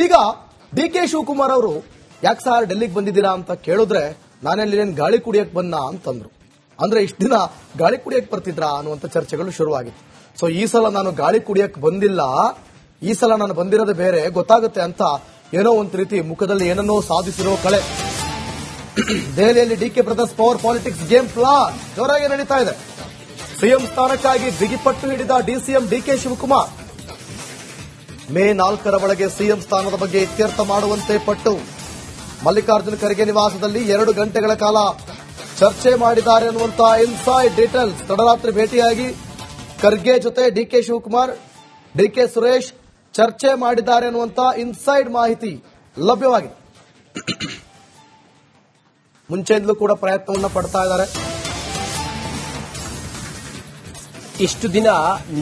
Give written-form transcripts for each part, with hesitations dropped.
ಈಗ D K Shivakumar ಅವರು ಯಾಕೆ ಸಾರ್ ಡೆಲ್ಲಿಗೆ ಬಂದಿದ್ದೀರಾ ಅಂತ ಕೇಳಿದ್ರೆ ನಾನೆಲ್ಲೇನು ಗಾಳಿ ಕುಡಿಯಕ್ ಬಂದ ಅಂತಂದ್ರು. ಅಂದ್ರೆ ಇಷ್ಟ ದಿನ ಗಾಳಿ ಕುಡಿಯಕ್ ಬರ್ತಿದ್ರಾ ಅನ್ನುವಂತ ಚರ್ಚೆಗಳು ಶುರುವಾಗಿತ್ತು. ಸೊ ಈ ಸಲ ನಾನು ಗಾಳಿ ಕುಡಿಯಕ್ ಬಂದಿಲ್ಲ, ಈ ಸಲ ನಾನು ಬಂದಿರೋದೇ ಬೇರೆ ಗೊತ್ತಾಗುತ್ತೆ ಅಂತ ಏನೋ ಒಂದು ರೀತಿ ಮುಖದಲ್ಲಿ ಏನನ್ನೋ ಸಾಧಿಸಿರೋ ಕಳೆ. ದೆಹಲಿಯಲ್ಲಿ D K brothers power politics game plan ಜೋರಾಗಿ ನಡೀತಾ ಇದೆ. ಸಿಎಂ ಸ್ಥಾನಕ್ಕಾಗಿ ಬಿಗಿಪಟ್ಟು ಹಿಡಿದ ಡಿಸಿಎಂ ಡಿಕೆ ಶಿವಕುಮಾರ್ ಮೇ 4ರ ಒಳಗೆ ಸಿಎಂ ಸ್ಥಾನದ ಬಗ್ಗೆ ಇತ್ಯರ್ಥ ಮಾಡುವಂತೆ ಪಟ್ಟು. ಮಲ್ಲಿಕಾರ್ಜುನ ಖರ್ಗೆ ನಿವಾಸದಲ್ಲಿ 2 ಗಂಟೆಗಳ ಕಾಲ ಚರ್ಚೆ ಮಾಡಿದ್ದಾರೆ ಅನ್ನುವಂತಹ ಇನ್ಸೈಡ್ ಡೀಟೇಲ್ಸ್. ತಡರಾತ್ರಿ ಭೇಟಿಯಾಗಿ ಖರ್ಗೆ ಜೊತೆ ಡಿಕೆ ಶಿವಕುಮಾರ್, ಡಿಕೆ ಸುರೇಶ್ ಚರ್ಚೆ ಮಾಡಿದ್ದಾರೆ ಅನ್ನುವಂತಹ ಇನ್ಸೈಡ್ ಮಾಹಿತಿ ಲಭ್ಯವಾಗಿದೆ. ಮುಂಚೆಯಿಂದಲೂ ಕೂಡ ಪ್ರಯತ್ನವನ್ನು ಪಡ್ತಾ ಇದ್ದಾರೆ. ಇಷ್ಟು ದಿನ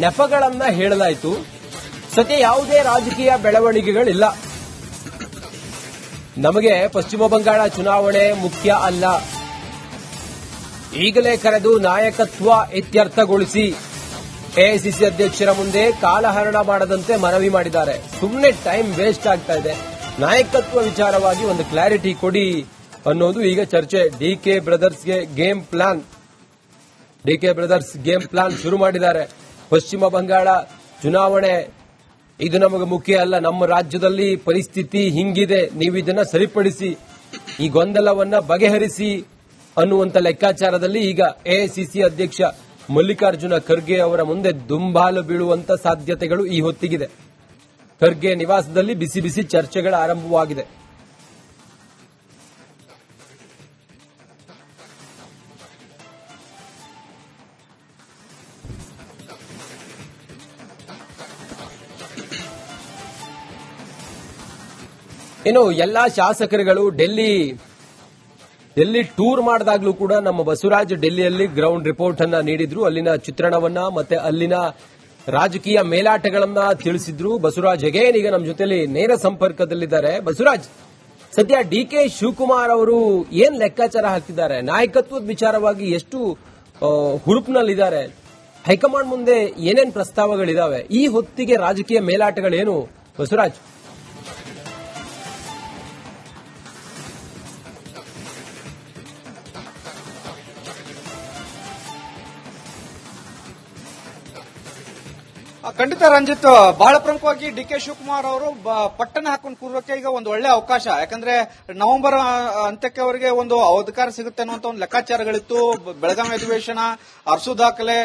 ನೆಪಗಳನ್ನ ಹೇಳಲಾಯಿತು, ಸದ್ಯ ಯಾವುದೇ ರಾಜಕೀಯ ಬೆಳವಣಿಗೆಗಳಿಲ್ಲ. ನಮಗೆ ಪಶ್ಚಿಮ ಬಂಗಾಳ ಚುನಾವಣೆ ಮುಖ್ಯ ಅಲ್ಲ, ಈಗಲೇ ಕರೆದು ನಾಯಕತ್ವ ಇತ್ಯರ್ಥಗೊಳಿಸಿ ಎಐಸಿಸಿ ಅಧ್ಯಕ್ಷರ ಮುಂದೆ ಕಾಲಹರಣ ಮಾಡದಂತೆ ಮನವಿ ಮಾಡಿದ್ದಾರೆ. ಸುಮ್ಮನೆ ಟೈಮ್ ವೇಸ್ಟ್ ಆಗ್ತಾ ಇದೆ, ನಾಯಕತ್ವ ವಿಚಾರವಾಗಿ ಒಂದು ಕ್ಲಾರಿಟಿ ಕೊಡಿ ಅನ್ನೋದು ಈಗ ಚರ್ಚೆ. ಡಿಕೆ ಬ್ರದರ್ಸ್ಗೆ game plan, DK brothers game plan ಶುರು ಮಾಡಿದ್ದಾರೆ. ಪಶ್ಚಿಮ ಬಂಗಾಳ ಚುನಾವಣೆ ಇದು ನಮಗೆ ಮುಖ್ಯ ಅಲ್ಲ, ನಮ್ಮ ರಾಜ್ಯದಲ್ಲಿ ಪರಿಸ್ಥಿತಿ ಹಿಂಗಿದೆ, ನೀವು ಇದನ್ನ ಸರಿಪಡಿಸಿ, ಈ ಗೊಂದಲವನ್ನ ಬಗೆಹರಿಸಿ ಅನ್ನುವಂತ ಲೆಕ್ಕಾಚಾರದಲ್ಲಿ ಈಗ ಎಐಸಿಸಿ ಅಧ್ಯಕ್ಷ ಮಲ್ಲಿಕಾರ್ಜುನ ಖರ್ಗೆ ಅವರ ಮುಂದೆ ದುಂಬಾಲು ಬೀಳುವಂತ ಸಾಧ್ಯತೆಗಳು ಈ ಹೊತ್ತಿಗಿದೆ. ಖರ್ಗೆ ನಿವಾಸದಲ್ಲಿ ಬಿಸಿ ಬಿಸಿ ಚರ್ಚೆಗಳ ಆರಂಭವಾಗಿದೆ. ಇನ್ನು ಎಲ್ಲಾ ಶಾಸಕರುಗಳು ಡೆಲ್ಲಿ ಟೂರ್ ಮಾಡಿದಾಗ್ಲೂ ಕೂಡ ನಮ್ಮ ಬಸವರಾಜ್ ಡೆಲ್ಲಿಯಲ್ಲಿ ಗ್ರೌಂಡ್ ರಿಪೋರ್ಟ್ ಅನ್ನ ನೀಡಿದ್ರು, ಅಲ್ಲಿನ ಚಿತ್ರಣವನ್ನ ಮತ್ತೆ ಅಲ್ಲಿನ ರಾಜಕೀಯ ಮೇಲಾಟಗಳನ್ನ ತಿಳಿಸಿದ್ರು. ಬಸವರಾಜ್ ಅಗೇನ್ ಈಗ ನಮ್ಮ ಜೊತೆಲಿ ನೇರ ಸಂಪರ್ಕದಲ್ಲಿದ್ದಾರೆ. ಬಸವರಾಜ್, ಸದ್ಯ ಡಿಕೆ ಶಿವಕುಮಾರ್ ಅವರು ಏನ್ ಲೆಕ್ಕಾಚಾರ ಹಾಕ್ತಿದ್ದಾರೆ, ನಾಯಕತ್ವದ ವಿಚಾರವಾಗಿ ಎಷ್ಟು ಹುರುಪಿನಲ್ಲಿದ್ದಾರೆ, ಹೈಕಮಾಂಡ್ ಮುಂದೆ ಏನೇನ್ ಪ್ರಸ್ತಾವಗಳಿದಾವೆ, ಈ ಹೊತ್ತಿಗೆ ರಾಜಕೀಯ ಮೇಲಾಟಗಳೇನು ಬಸವರಾಜ್? ಖಂಡಿತ ರಂಜಿತ್, ಬಹಳ ಪ್ರಮುಖವಾಗಿ ಡಿಕೆ ಶಿವಕುಮಾರ್ ಅವರು ಪಟ್ಟಣ ಹಾಕೊಂಡು ಕೂರೋಕೆ ಈಗ ಒಂದು ಒಳ್ಳೆ ಅವಕಾಶ. ಯಾಕಂದ್ರೆ ನವೆಂಬರ್ ಅಂತ್ಯಕ್ಕೆ ಅವರಿಗೆ ಒಂದು ಅಧಿಕಾರ ಸಿಗುತ್ತೆ ಅನ್ನುವಂತ ಒಂದು ಲೆಕ್ಕಾಚಾರಗಳಿತ್ತು. ಬೆಳಗಾವಿ ಅಧಿವೇಶನ, ಅರಸು ದಾಖಲೆ,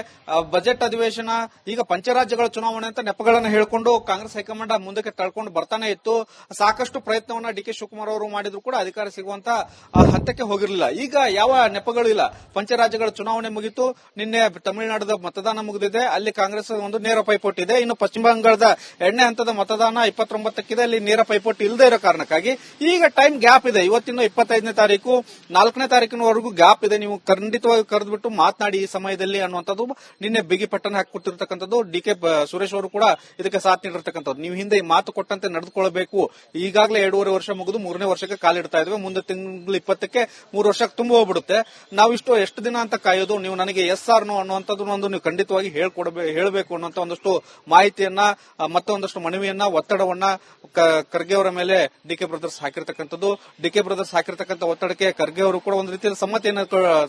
ಬಜೆಟ್ ಅಧಿವೇಶನ, ಈಗ ಪಂಚರಾಜ್ಯಗಳ ಚುನಾವಣೆ ಅಂತ ನೆಪಗಳನ್ನು ಹೇಳಿಕೊಂಡು ಕಾಂಗ್ರೆಸ್ ಹೈಕಮಾಂಡ್ ಮುಂದಕ್ಕೆ ತಳ್ಕೊಂಡು ಬರ್ತಾನೆ ಇತ್ತು. ಸಾಕಷ್ಟು ಪ್ರಯತ್ನವನ್ನ ಡಿಕೆ ಶಿವಕುಮಾರ್ ಅವರು ಮಾಡಿದ್ರು ಕೂಡ ಅಧಿಕಾರ ಸಿಗುವಂತ ಹಂತಕ್ಕೆ ಹೋಗಿರಲಿಲ್ಲ. ಈಗ ಯಾವ ನೆಪಗಳು ಇಲ್ಲ. ಪಂಚರಾಜ್ಯಗಳ ಚುನಾವಣೆ ಮುಗಿತು, ನಿನ್ನೆ ತಮಿಳುನಾಡದ ಮತದಾನ ಮುಗಿದಿದೆ, ಅಲ್ಲಿ ಕಾಂಗ್ರೆಸ್ ಒಂದು ನೇರ ಪೈಪೋಟಿ ಇದೆ. ಇನ್ನು ಪಶ್ಚಿಮ ಬಂಗಾಳದ 2ನೇ ಹಂತದ ಮತದಾನ 29ಕ್ಕಿದೆ, ಅಲ್ಲಿ ನೇರ ಪೈಪೋಟಿ ಇಲ್ಲದೆ ಇರೋ ಕಾರಣಕ್ಕಾಗಿ ಈಗ ಟೈಮ್ ಗ್ಯಾಪ್ ಇದೆ. ಇವತ್ತಿನ 25ನೇ ತಾರೀಕು, 4ನೇ ತಾರೀಕಿನವರೆಗೂ ಗ್ಯಾಪ್ ಇದೆ. ನೀವು ಖಂಡಿತವಾಗಿ ಕರೆದ್ಬಿಟ್ಟು ಮಾತನಾಡಿ ಈ ಸಮಯದಲ್ಲಿ ಅನ್ನುವಂಥದ್ದು ನಿನ್ನೆ ಬಿಗಿ ಪಟ್ಟಣ ಹಾಕಿಕೊಟ್ಟಿರ್ತಕ್ಕಂಥದ್ದು. ಡಿಕೆ ಸುರೇಶ್ ಅವರು ಕೂಡ ಇದಕ್ಕೆ ಸಾಥ್ ನೀಡಿರ್ತಕ್ಕಂಥದ್ದು. ನೀವು ಹಿಂದೆ ಮಾತು ಕೊಟ್ಟಂತೆ ನಡೆದುಕೊಳ್ಳಬೇಕು. ಈಗಾಗಲೇ 2.5 ವರ್ಷ ಮುಗಿದು 3ನೇ ವರ್ಷಕ್ಕೆ ಕಾಲಿಡ್ತಾ ಇದ್ವಿ. ಮುಂದೆ ತಿಂಗಳು 20ಕ್ಕೆ 3 ವರ್ಷಕ್ಕೆ ತುಂಬ ಹೋಗ್ಬಿಡುತ್ತೆ. ನಾವಿಷ್ಟು ಎಷ್ಟು ದಿನ ಅಂತ ಕಾಯೋದು? ನೀವು ನನಗೆ ಎಸ್ ಆರ್ ನೋ ಅನ್ನುವಂಥದ್ದು ಒಂದು ನೀವು ಖಂಡಿತವಾಗಿ ಹೇಳಬೇಕು ಅನ್ನುವಂಥ ಒಂದಷ್ಟು ಮಾಹಿತಿಯನ್ನ ಮತ್ತೆ ಒಂದಷ್ಟು ಮನವಿಯನ್ನ, ಒತ್ತಡವನ್ನ ಖರ್ಗೆ ಅವರ ಮೇಲೆ ಡಿಕೆ ಬ್ರದರ್ಸ್ ಹಾಕಿರ್ತಕ್ಕಂಥದ್ದು. ಡಿಕೆ ಬ್ರದರ್ಸ್ ಹಾಕಿರ್ತಕ್ಕಂಥ ಒತ್ತಡಕ್ಕೆ ಖರ್ಗೆ ಅವರು ಕೂಡ ಒಂದು ರೀತಿಯ ಸಮ್ಮತಿಯನ್ನು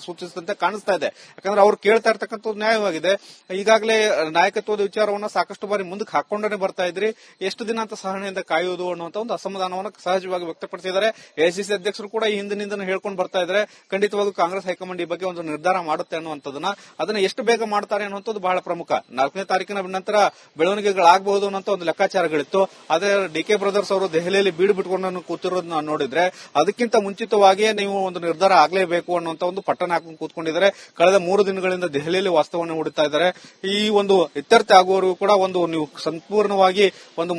ಸೂಚಿಸಿದಂತೆ ಕಾಣಿಸ್ತಾ ಇದೆ. ಯಾಕಂದ್ರೆ ಅವರು ಕೇಳ್ತಾ ಇರ್ತಕ್ಕಂಥದ್ದು ನ್ಯಾಯವಾಗಿದೆ. ಈಗಾಗಲೇ ನಾಯಕತ್ವದ ವಿಚಾರವನ್ನ ಸಾಕಷ್ಟು ಬಾರಿ ಮುಂದಕ್ಕೆ ಹಾಕೊಂಡೇ ಬರ್ತಾ ಇದ್ರಿ, ಎಷ್ಟು ದಿನ ಅಂತ ಸಹನೆಯಿಂದ ಕಾಯುವುದು ಅನ್ನುವಂತ ಒಂದು ಅಸಮಾಧಾನವನ್ನು ಸಹಜವಾಗಿ ವ್ಯಕ್ತಪಡಿಸಿದ್ದಾರೆ. ಎಐಸಿಸಿ ಅಧ್ಯಕ್ಷರು ಕೂಡ ಈ ಹಿಂದಿನಿಂದ ಹೇಳ್ಕೊಂಡು ಬರ್ತಾ ಇದ್ದಾರೆ. ಖಂಡಿತವಾಗೂ ಕಾಂಗ್ರೆಸ್ ಹೈಕಮಾಂಡ್ ಈ ಬಗ್ಗೆ ಒಂದು ನಿರ್ಧಾರ ಮಾಡುತ್ತೆ ಅನ್ನುವಂಥದ್ದನ್ನ, ಅದನ್ನ ಎಷ್ಟು ಬೇಗ ಮಾಡ್ತಾರೆ ಅನ್ನುವಂಥದ್ದು ಬಹಳ ಪ್ರಮುಖ. 4ನೇ ತಾರೀಕಿನ ನಂತರ ಬೆಳವಣಿಗೆಗಳಾಗಬಹುದು ಅನ್ನೋ ಒಂದು ಲೆಕ್ಕಾಚಾರಗಳಿತ್ತು. ಅದೇ ಡಿಕೆ ಬ್ರದರ್ಸ್ ಅವರು ದೆಹಲಿಯಲ್ಲಿ ಬೀಡು ಬಿಟ್ಕೊಂಡು ಕೂತಿರೋದನ್ನ ನೋಡಿದ್ರೆ ಅದಕ್ಕಿಂತ ಮುಂಚಿತವಾಗಿಯೇ ನೀವು ಒಂದು ನಿರ್ಧಾರ ಆಗಲೇಬೇಕು ಅನ್ನುವಂತ ಒಂದು ಪಟ್ಟಣ ಹಾಕೊಂಡು ಕೂತ್ಕೊಂಡಿದ್ದಾರೆ. ಕಳೆದ 3 ದಿನಗಳಿಂದ ದೆಹಲಿಯಲ್ಲಿ ವಾಸ್ತವವನ್ನು ಹೂಡುತ್ತಾ ಇದ್ದಾರೆ. ಈ ಒಂದು ಇತ್ಯರ್ಥ ಆಗುವವರೆಗೂ ಕೂಡ ಒಂದು ನೀವು ಸಂಪೂರ್ಣವಾಗಿ ಒಂದು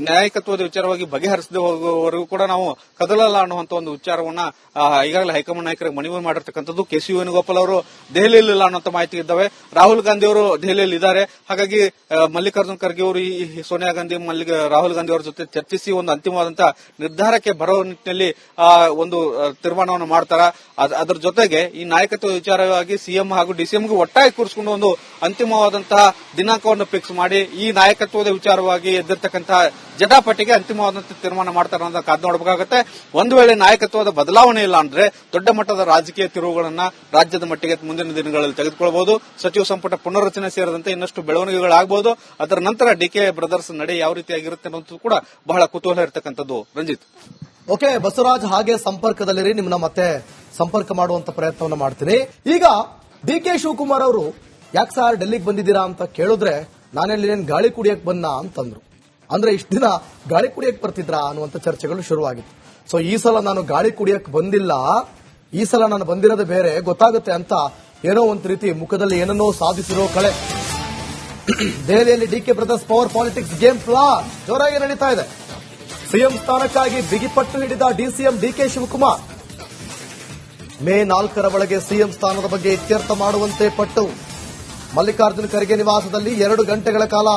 ನ್ಯಾಯಕತ್ವದ ವಿಚಾರವಾಗಿ ಬಗೆಹರಿಸದೆ ಹೋಗುವವರೆಗೂ ಕೂಡ ನಾವು ಕದಲಲ್ಲ ಅನ್ನುವಂತ ಒಂದು ವಿಚಾರವನ್ನ ಈಗಾಗಲೇ ಹೈಕಮಾಂಡ್ ನಾಯಕರಿಗೆ ಮನವಿ ಮಾಡಿರ್ತಕ್ಕಂಥದ್ದು. ಕೆ.ಸಿ. ವೇಣುಗೋಪಾಲ್ ಅವರು ದೆಹಲಿಯಲ್ಲಿ ಇಲ್ಲ ಅನ್ನುವಂತ ಮಾಹಿತಿ ಇದ್ದಾವೆ. ರಾಹುಲ್ ಗಾಂಧಿ ಅವರು ದೆಹಲಿಯಲ್ಲಿ ಇದ್ದಾರೆ. ಹಾಗಾಗಿ ಮಲ್ಲಿಕಾರ್ಜುನ ಖರ್ಗೆ ಅವರು ಸೋನಿಯಾ ಗಾಂಧಿ, ರಾಹುಲ್ ಗಾಂಧಿ ಅವರ ಜೊತೆ ಚರ್ಚಿಸಿ ಒಂದು ಅಂತಿಮವಾದಂತಹ ನಿರ್ಧಾರಕ್ಕೆ ಬರೋ ನಿಟ್ಟಿನಲ್ಲಿ ಒಂದು ತೀರ್ಮಾನವನ್ನು ಮಾಡ್ತಾರ. ಅದರ ಜೊತೆಗೆ ಈ ನಾಯಕತ್ವ ವಿಚಾರವಾಗಿ ಸಿಎಂ ಹಾಗೂ ಡಿಸಿಎಂಗೆ ಒಟ್ಟಾಗಿ ಕೂರಿಸಿಕೊಂಡು ಒಂದು ಅಂತಿಮವಾದಂತಹ ದಿನಾಂಕವನ್ನು ಫಿಕ್ಸ್ ಮಾಡಿ ಈ ನಾಯಕತ್ವದ ವಿಚಾರವಾಗಿ ಎದ್ದಿರ್ತಕ್ಕಂತಹ ಜಟಾಪಟಿಗೆ ಅಂತಿಮವಾದಂತಹ ತೀರ್ಮಾನ ಮಾಡ್ತಾರೆ ಅನ್ನೋದನ್ನ ಕಾದು ನೋಡಬೇಕಾಗುತ್ತೆ. ಒಂದು ವೇಳೆ ನಾಯಕತ್ವದ ಬದಲಾವಣೆ ಇಲ್ಲ ಅಂದ್ರೆ ದೊಡ್ಡ ಮಟ್ಟದ ರಾಜಕೀಯ ತಿರುವುಗಳನ್ನ ರಾಜ್ಯದ ಮಟ್ಟಿಗೆ ಮುಂದಿನ ದಿನಗಳಲ್ಲಿ ತೆಗೆದುಕೊಳ್ಳಬಹುದು. ಸಚಿವ ಸಂಪುಟ ಪುನರ್ರಚನೆ ಸೇರಿದಂತೆ ಇನ್ನಷ್ಟು ಬೆಳವಣಿಗೆಗಳಾಗಬಹುದು. ಅದರ ನಂತರ ಡಿಕೆ ಬ್ರದರ್ಸ್ ನಡೆ ಯಾವ ರೀತಿಯಾಗಿರುತ್ತೆ ಅನ್ನೋದು ಕೂಡ ಬಹಳ ಕುತೂಹಲ ಇರತಕ್ಕಂಥದ್ದು. ರಂಜಿತ್. ಓಕೆ ಬಸವರಾಜ್, ಹಾಗೆ ಸಂಪರ್ಕದಲ್ಲಿರಿ, ನಿಮ್ಮನ್ನ ಮತ್ತೆ ಸಂಪರ್ಕ ಮಾಡುವಂತ ಪ್ರಯತ್ನವನ್ನ ಮಾಡ್ತೀನಿ. ಈಗ ಡಿ.ಕೆ. ಶಿವಕುಮಾರ್ ಅವರು ಯಾಕೆ ಸರ್ ಡೆಲ್ಲಿಗೆ ಬಂದಿದ್ದೀರಾ ಅಂತ ಕೇಳಿದ್ರೆ ನಾನೆಲ್ಲಿ ಗಾಳಿ ಕುಡಿಯಕ್ ಬಂದ ಅಂತಂದ್ರು. ಅಂದ್ರೆ ಇಷ್ಟ ದಿನ ಗಾಳಿ ಕುಡಿಯಕ್ ಬರ್ತಿದ್ರಾ ಅನ್ನುವಂತ ಚರ್ಚೆಗಳು ಶುರುವಾಗಿತ್ತು. ಸೊ ಈ ಸಲ ನಾನು ಗಾಳಿ ಕುಡಿಯಕ್ ಬಂದಿಲ್ಲ, ಈ ಸಲ ನಾನು ಬಂದಿರೋದೇ ಬೇರೆ, ಗೊತ್ತಾಗುತ್ತೆ ಅಂತ ಏನೋ ಒಂದು ರೀತಿ ಮುಖದಲ್ಲಿ ಏನನ್ನೋ ಸಾಧಿಸಿರೋ ಕಳೆ. ದೆಹಲಿಯಲ್ಲಿ D K. Brothers power politics game plan ಜೋರಾಗಿ ನಡೀತಾ ಇದೆ. ಸಿಎಂ ಸ್ಥಾನಕ್ಕಾಗಿ ಬಿಗಿಪಟ್ಟು ಹಿಡಿದ ಡಿಸಿಎಂ ಡಿ.ಕೆ. ಶಿವಕುಮಾರ್ ಮೇ 4ರ ಒಳಗೆ ಸಿಎಂ ಸ್ಥಾನದ ಬಗ್ಗೆ ಇತ್ಯರ್ಥ ಮಾಡುವಂತೆ ಪಟ್ಟು ಮಲ್ಲಿಕಾರ್ಜುನ ಖರ್ಗೆ ನಿವಾಸದಲ್ಲಿ 2 ಗಂಟೆಗಳ ಕಾಲ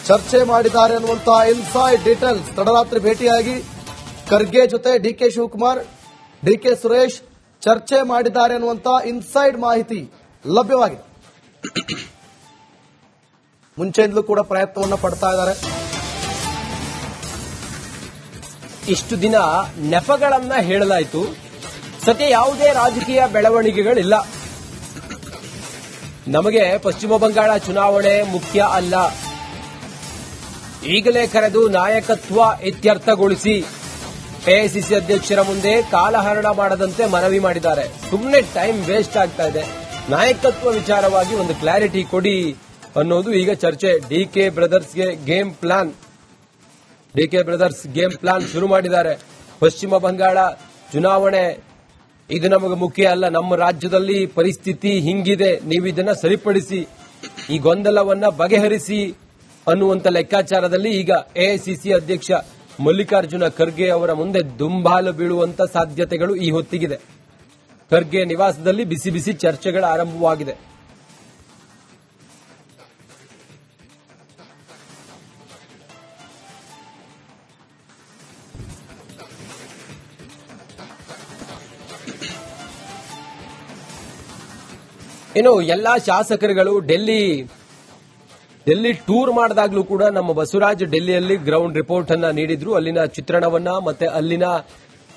ಚರ್ಚೆ ಮಾಡಿದ್ದಾರೆ ಅನ್ನುವಂತಹ ಇನ್ಸೈಡ್ ಡೀಟೇಲ್ಸ್. ತಡರಾತ್ರಿ ಭೇಟಿಯಾಗಿ ಖರ್ಗೆ ಜೊತೆ ಡಿ.ಕೆ. ಶಿವಕುಮಾರ್, ಡಿ.ಕೆ. ಸುರೇಶ್ ಚರ್ಚೆ ಮಾಡಿದ್ದಾರೆ ಅನ್ನುವಂತಹ ಇನ್ಸೈಡ್ ಮಾಹಿತಿ ಲಭ್ಯವಾಗಿದೆ. ಮುಂಚೆಯಿಂದಲೂ ಕೂಡ ಪ್ರಯತ್ನವನ್ನ ಪಡ್ತಾ ಇದ್ದಾರೆ. ಇಷ್ಟು ದಿನ ನೆಪಗಳನ್ನ ಹೇಳಲಾಯಿತು, ಸದ್ಯ ಯಾವುದೇ ರಾಜಕೀಯ ಬೆಳವಣಿಗೆಗಳಿಲ್ಲ. ನಮಗೆ ಪಶ್ಚಿಮ ಬಂಗಾಳ ಚುನಾವಣೆ ಮುಖ್ಯ ಅಲ್ಲ, ಈಗಲೇ ಕರೆದು ನಾಯಕತ್ವ ಇತ್ಯರ್ಥಗೊಳಿಸಿ ಎಐಸಿಸಿ ಅಧ್ಯಕ್ಷರ ಮುಂದೆ ಕಾಲಹರಣ ಮಾಡದಂತೆ ಮನವಿ ಮಾಡಿದ್ದಾರೆ. ಸುಮ್ಮನೆ ಟೈಮ್ ವೇಸ್ಟ್ ಆಗ್ತಾ ಇದೆ, ನಾಯಕತ್ವ ವಿಚಾರವಾಗಿ ಒಂದು ಕ್ಲಾರಿಟಿ ಕೊಡಿ ಅನ್ನೋದು ಈಗ ಚರ್ಚೆ. ಡಿಕೆ ಬ್ರದರ್ಸ್ಗೆ game plan, DK brothers game plan ಶುರು ಮಾಡಿದ್ದಾರೆ. ಪಶ್ಚಿಮ ಬಂಗಾಳ ಚುನಾವಣೆ ಇದು ನಮಗೆ ಮುಖ್ಯ ಅಲ್ಲ, ನಮ್ಮ ರಾಜ್ಯದಲ್ಲಿ ಪರಿಸ್ಥಿತಿ ಹಿಂಗಿದೆ, ನೀವು ಇದನ್ನ ಸರಿಪಡಿಸಿ, ಈ ಗೊಂದಲವನ್ನ ಬಗೆಹರಿಸಿ ಅನ್ನುವಂತ ಲೆಕ್ಕಾಚಾರದಲ್ಲಿ ಈಗ ಎಐಸಿಸಿ ಅಧ್ಯಕ್ಷ ಮಲ್ಲಿಕಾರ್ಜುನ ಖರ್ಗೆ ಅವರ ಮುಂದೆ ದುಂಬಾಲು ಬೀಳುವಂತ ಸಾಧ್ಯತೆಗಳು ಈ ಹೊತ್ತಿಗಿದೆ. ಖರ್ಗೆ ನಿವಾಸದಲ್ಲಿ ಬಿಸಿ ಬಿಸಿ ಚರ್ಚೆಗಳ ಆರಂಭವಾಗಿದೆ. ಇನ್ನು ಎಲ್ಲಾ ಶಾಸಕರುಗಳು ಡೆಲ್ಲಿ ಟೂರ್ ಮಾಡಿದಾಗ್ಲೂ ಕೂಡ ನಮ್ಮ ಬಸವರಾಜ್ ಡೆಲ್ಲಿಯಲ್ಲಿ ಗ್ರೌಂಡ್ ರಿಪೋರ್ಟ್ ಅನ್ನ ನೀಡಿದ್ರು, ಅಲ್ಲಿನ ಚಿತ್ರಣವನ್ನ ಮತ್ತೆ ಅಲ್ಲಿನ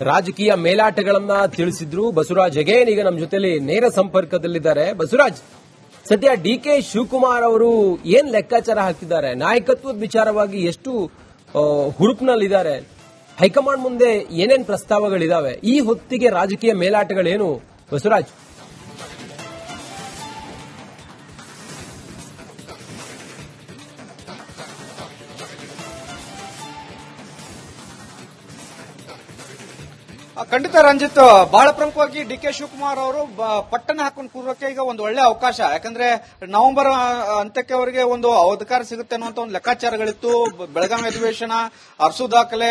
ರಾಜಕೀಯ ಮೇಲಾಟಗಳನ್ನ ತಿಳಿಸಿದ್ರು. ಬಸವರಾಜ್ ಅಗೇನ್ ಈಗ ನಮ್ಮ ಜೊತೆಲಿ ನೇರ ಸಂಪರ್ಕದಲ್ಲಿದ್ದಾರೆ. ಬಸವರಾಜ್, ಸದ್ಯ ಡಿ.ಕೆ. ಶಿವಕುಮಾರ್ ಅವರು ಏನ್ ಲೆಕ್ಕಾಚಾರ ಹಾಕ್ತಿದ್ದಾರೆ, ನಾಯಕತ್ವದ ವಿಚಾರವಾಗಿ ಎಷ್ಟು ಹುರುಪಿನಲ್ಲಿದ್ದಾರೆ, ಹೈಕಮಾಂಡ್ ಮುಂದೆ ಏನೇನ್ ಪ್ರಸ್ತಾವಗಳಿದಾವೆ, ಈ ಹೊತ್ತಿಗೆ ರಾಜಕೀಯ ಮೇಲಾಟಗಳೇನು ಬಸವರಾಜ್? ಖಂಡಿತ ರಂಜಿತ್, ಬಹಳ ಪ್ರಮುಖವಾಗಿ ಡಿ.ಕೆ. ಶಿವಕುಮಾರ್ ಅವರು ಪಟ್ಟಣ ಹಾಕೊಂಡು ಕೂರೋಕೆ ಈಗ ಒಂದು ಒಳ್ಳೆ ಅವಕಾಶ. ಯಾಕಂದ್ರೆ ನವೆಂಬರ್ ಅಂತ್ಯಕ್ಕೆ ಅವರಿಗೆ ಒಂದು ಅಧಿಕಾರ ಸಿಗುತ್ತೆ ಅನ್ನುವಂತ ಒಂದು ಲೆಕ್ಕಾಚಾರಗಳಿತ್ತು. ಬೆಳಗಾವಿ ಅಧಿವೇಶನ, ಅರಸು ದಾಖಲೆ,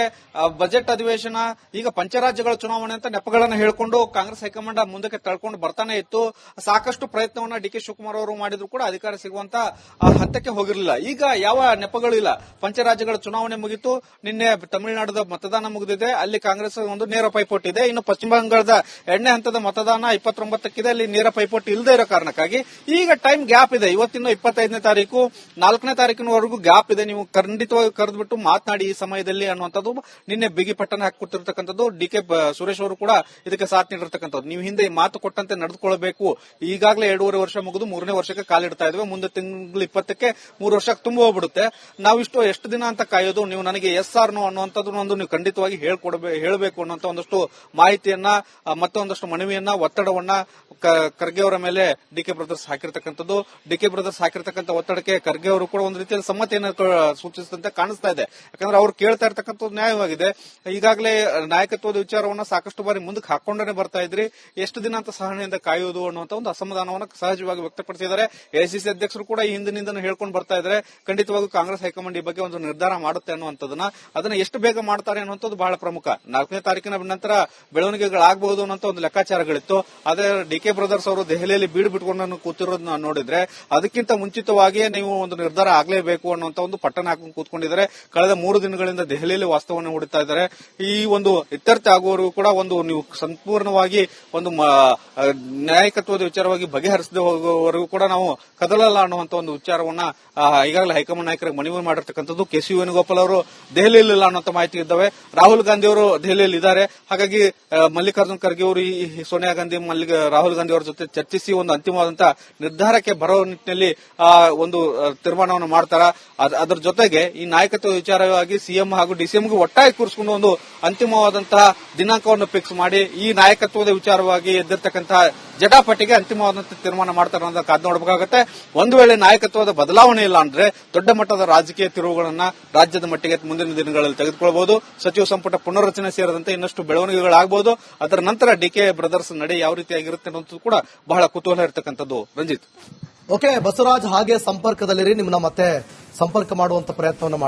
ಬಜೆಟ್ ಅಧಿವೇಶನ, ಈಗ ಪಂಚರಾಜ್ಯಗಳ ಚುನಾವಣೆ ಅಂತ ನೆಪಗಳನ್ನು ಹೇಳಿಕೊಂಡು ಕಾಂಗ್ರೆಸ್ ಹೈಕಮಾಂಡ್ ಮುಂದಕ್ಕೆ ತಳ್ಕೊಂಡು ಬರ್ತಾನೆ ಇತ್ತು. ಸಾಕಷ್ಟು ಪ್ರಯತ್ನವನ್ನ ಡಿ.ಕೆ. ಶಿವಕುಮಾರ್ ಅವರು ಮಾಡಿದ್ರು ಕೂಡ ಅಧಿಕಾರ ಸಿಗುವಂತ ಹಂತಕ್ಕೆ ಹೋಗಿರಲಿಲ್ಲ. ಈಗ ಯಾವ ನೆಪಗಳು ಇಲ್ಲ. ಪಂಚರಾಜ್ಯಗಳ ಚುನಾವಣೆ ಮುಗಿತು, ನಿನ್ನೆ ತಮಿಳುನಾಡದ ಮತದಾನ ಮುಗಿದಿದೆ, ಅಲ್ಲಿ ಕಾಂಗ್ರೆಸ್ ಒಂದು ನೇರ ಪೈಪೋಟಿ ಇದೆ. ಇನ್ನು ಪಶ್ಚಿಮ ಬಂಗಾಳದ 2ನೇ ಹಂತದ ಮತದಾನ 29ಕ್ಕಿದೆ, ಅಲ್ಲಿ ನೇರ ಪೈಪೋಟಿ ಇಲ್ಲದೆ ಇರೋ ಕಾರಣಕ್ಕಾಗಿ ಈಗ ಟೈಮ್ ಗ್ಯಾಪ್ ಇದೆ. ಇವತ್ತಿನ 25ನೇ ತಾರೀಕು, 4ನೇ ತಾರೀಕಿನವರೆಗೂ ಗ್ಯಾಪ್ ಇದೆ. ನೀವು ಖಂಡಿತವಾಗಿ ಕರೆದ್ಬಿಟ್ಟು ಮಾತನಾಡಿ ಈ ಸಮಯದಲ್ಲಿ ಅನ್ನುವಂಥದ್ದು ನಿನ್ನೆ ಬಿಗಿ ಪಟ್ಟಣ ಹಾಕಿಕೊಟ್ಟಿರ್ತಕ್ಕಂಥದ್ದು. ಡಿ.ಕೆ. ಸುರೇಶ್ ಅವರು ಕೂಡ ಇದಕ್ಕೆ ಸಾಥ್ ನೀಡಿರ್ತಕ್ಕಂಥದ್ದು. ನೀವು ಹಿಂದೆ ಮಾತು ಕೊಟ್ಟಂತೆ ನಡೆದುಕೊಳ್ಳಬೇಕು. ಈಗಾಗಲೇ 2.5 ವರ್ಷ ಮುಗಿದು 3ನೇ ವರ್ಷಕ್ಕೆ ಕಾಲಿಡ್ತಾ ಇದ್ವಿ. ಮುಂದೆ ತಿಂಗಳು 20ಕ್ಕೆ 3 ವರ್ಷಕ್ಕೆ ತುಂಬ ಹೋಗ್ಬಿಡುತ್ತೆ. ನಾವಿಷ್ಟು ಎಷ್ಟು ದಿನ ಅಂತ ಕಾಯೋದು? ನೀವು ನನಗೆ ಎಸ್ ಆರ್ ನೋ ಅನ್ನುವಂಥದ್ದು ಒಂದು ನೀವು ಖಂಡಿತವಾಗಿ ಹೇಳಬೇಕು ಅನ್ನುವಂಥ ಒಂದಷ್ಟು ಮಾಹಿತಿಯನ್ನ ಮತ್ತೆ ಒಂದಷ್ಟು ಮನವಿಯನ್ನ, ಒತ್ತಡವನ್ನ ಖರ್ಗೆ ಅವರ ಮೇಲೆ ಡಿ.ಕೆ. ಬ್ರದರ್ಸ್ ಹಾಕಿರ್ತಕ್ಕಂಥದ್ದು. ಡಿ.ಕೆ. ಬ್ರದರ್ಸ್ ಹಾಕಿರ್ತಕ್ಕಂಥ ಒತ್ತಡಕ್ಕೆ ಖರ್ಗೆ ಅವರು ಕೂಡ ಒಂದು ರೀತಿಯಲ್ಲಿ ಸಮ್ಮತಿಯನ್ನು ಸೂಚಿಸಿದಂತೆ ಕಾಣಿಸ್ತಾ ಇದೆ. ಯಾಕಂದ್ರೆ ಅವ್ರು ಕೇಳ್ತಾ ಇರ್ತಕ್ಕಂಥದ್ದು ನ್ಯಾಯವಾಗಿದೆ. ಈಗಾಗಲೇ ನಾಯಕತ್ವದ ವಿಚಾರವನ್ನ ಸಾಕಷ್ಟು ಬಾರಿ ಮುಂದಕ್ಕೆ ಹಾಕೊಂಡೇ ಬರ್ತಾ ಇದ್ರಿ, ಎಷ್ಟು ದಿನ ಅಂತ ಸಹನೆಯಿಂದ ಕಾಯುವುದು ಅನ್ನುವಂತ ಒಂದು ಅಸಮಾಧಾನವನ್ನು ಸಹಜವಾಗಿ ವ್ಯಕ್ತಪಡಿಸಿದ್ದಾರೆ. ಎಐಸಿಸಿ ಅಧ್ಯಕ್ಷರು ಕೂಡ ಈ ಹಿಂದಿನಿಂದ ಹೇಳ್ಕೊಂಡು ಬರ್ತಾ ಇದ್ದಾರೆ. ಖಂಡಿತವಾಗೂ ಕಾಂಗ್ರೆಸ್ ಹೈಕಮಾಂಡ್ ಈ ಬಗ್ಗೆ ಒಂದು ನಿರ್ಧಾರ ಮಾಡುತ್ತೆ ಅನ್ನುವಂಥದ್ದನ್ನ, ಅದನ್ನ ಎಷ್ಟು ಬೇಗ ಮಾಡ್ತಾರೆ ಅನ್ನುವಂಥದ್ದು ಬಹಳ ಪ್ರಮುಖ. 4ನೇ ತಾರೀಕಿನ ನಂತರ ಬೆಳವಣಿಗೆಗಳಾಗಬಹುದು ಅನ್ನೋ ಒಂದು ಲೆಕ್ಕಾಚಾರಗಳಿತ್ತು. ಆದ್ರೆ ಡಿಕೆ ಬ್ರದರ್ಸ್ ಅವರು ದೆಹಲಿಯಲ್ಲಿ ಬೀಡು ಬಿಟ್ಕೊಂಡು ಕೂತಿರೋದನ್ನ ನೋಡಿದ್ರೆ ಅದಕ್ಕಿಂತ ಮುಂಚಿತವಾಗಿಯೇ ನೀವು ಒಂದು ನಿರ್ಧಾರ ಆಗಲೇಬೇಕು ಅನ್ನುವಂತ ಒಂದು ಪಟ್ಟಣ ಹಾಕೊಂಡು ಕೂತ್ಕೊಂಡಿದ್ದಾರೆ. ಕಳೆದ 3 ದಿನಗಳಿಂದ ದೆಹಲಿಯಲ್ಲಿ ವಾಸ್ತವವನ್ನು ಹೂಡುತ್ತಾ ಇದ್ದಾರೆ. ಈ ಒಂದು ಇತ್ಯರ್ಥ ಆಗುವವರೆಗೂ ಕೂಡ ಒಂದು ನೀವು ಸಂಪೂರ್ಣವಾಗಿ ಒಂದು ನ್ಯಾಯಕತ್ವದ ವಿಚಾರವಾಗಿ ಬಗೆಹರಿಸದೆ ಹೋಗುವವರೆಗೂ ಕೂಡ ನಾವು ಕದಲಲ್ಲ ಅನ್ನುವಂತ ಒಂದು ವಿಚಾರವನ್ನ ಈಗಾಗಲೇ ಹೈಕಮಾಂಡ್ ನಾಯಕರಿಗೆ ಮನವಿ ಮಾಡಿರ್ತಕ್ಕಂಥದ್ದು. ಕೆ.ಸಿ. ವೇಣುಗೋಪಾಲ್ ಅವರು ದೆಹಲಿಯಲ್ಲಿಲ್ಲ ಅನ್ನುವಂತ ಮಾಹಿತಿ ಇದ್ದಾವೆ. ರಾಹುಲ್ ಗಾಂಧಿ ಅವರು ದೆಹಲಿಯಲ್ಲಿ ಇದ್ದಾರೆ. ಹಾಗಾಗಿ ಮಲ್ಲಿಕಾರ್ಜುನ್ ಖರ್ಗೆ ಅವರು ಈ ಸೋನಿಯಾ ಗಾಂಧಿ ರಾಹುಲ್ ಗಾಂಧಿ ಅವರ ಜೊತೆ ಚರ್ಚಿಸಿ ಒಂದು ಅಂತಿಮವಾದಂತಹ ನಿರ್ಧಾರಕ್ಕೆ ಬರೋ ನಿಟ್ಟಿನಲ್ಲಿ ಒಂದು ತೀರ್ಮಾನವನ್ನು ಮಾಡ್ತಾರ. ಅದರ ಜೊತೆಗೆ ಈ ನಾಯಕತ್ವ ವಿಚಾರವಾಗಿ ಸಿಎಂ ಹಾಗೂ ಡಿಸಿಎಂಗೂ ಒಟ್ಟಾಗಿ ಕೂರಿಸಿಕೊಂಡು ಒಂದು ಅಂತಿಮವಾದಂತಹ ದಿನಾಂಕವನ್ನು ಫಿಕ್ಸ್ ಮಾಡಿ ಈ ನಾಯಕತ್ವದ ವಿಚಾರವಾಗಿ ಎದ್ದಿರ್ತಕ್ಕಂತಹ ಜಟಾಪಟಿಗೆ ಅಂತಿಮವಾದಂತಹ ತೀರ್ಮಾನ ಮಾಡ್ತಾರೆ ಅನ್ನೋದನ್ನ ಕಾದು ನೋಡಬೇಕಾಗುತ್ತೆ. ಒಂದು ವೇಳೆ ನಾಯಕತ್ವದ ಬದಲಾವಣೆ ಇಲ್ಲ ಅಂದ್ರೆ ದೊಡ್ಡ ಮಟ್ಟದ ರಾಜಕೀಯ ತಿರುವುಗಳನ್ನ ರಾಜ್ಯದ ಮಟ್ಟಿಗೆ ಮುಂದಿನ ದಿನಗಳಲ್ಲಿ ತೆಗೆದುಕೊಳ್ಳಬಹುದು. ಸಚಿವ ಸಂಪುಟ ಪುನರ್ರಚನೆ ಸೇರಿದಂತೆ ಇನ್ನಷ್ಟು ಬೆಳವಣಿಗೆಗಳಾಗಬಹುದು. ಅದರ ನಂತರ ಡಿಕೆ ಬ್ರದರ್ಸ್ ನಡೆ ಯಾವ ರೀತಿಯಾಗಿರುತ್ತೆ ಅನ್ನೋದು ಕೂಡ ಬಹಳ ಕುತೂಹಲ ಇರತಕ್ಕಂಥದ್ದು. ರಂಜಿತ್. ಓಕೆ ಬಸವರಾಜ್, ಹಾಗೆ ಸಂಪರ್ಕದಲ್ಲಿರಿ. ನಿಮ್ಮನ್ನ ಮತ್ತೆ ಸಂಪರ್ಕ ಮಾಡುವಂತ ಪ್ರಯತ್ನವನ್ನು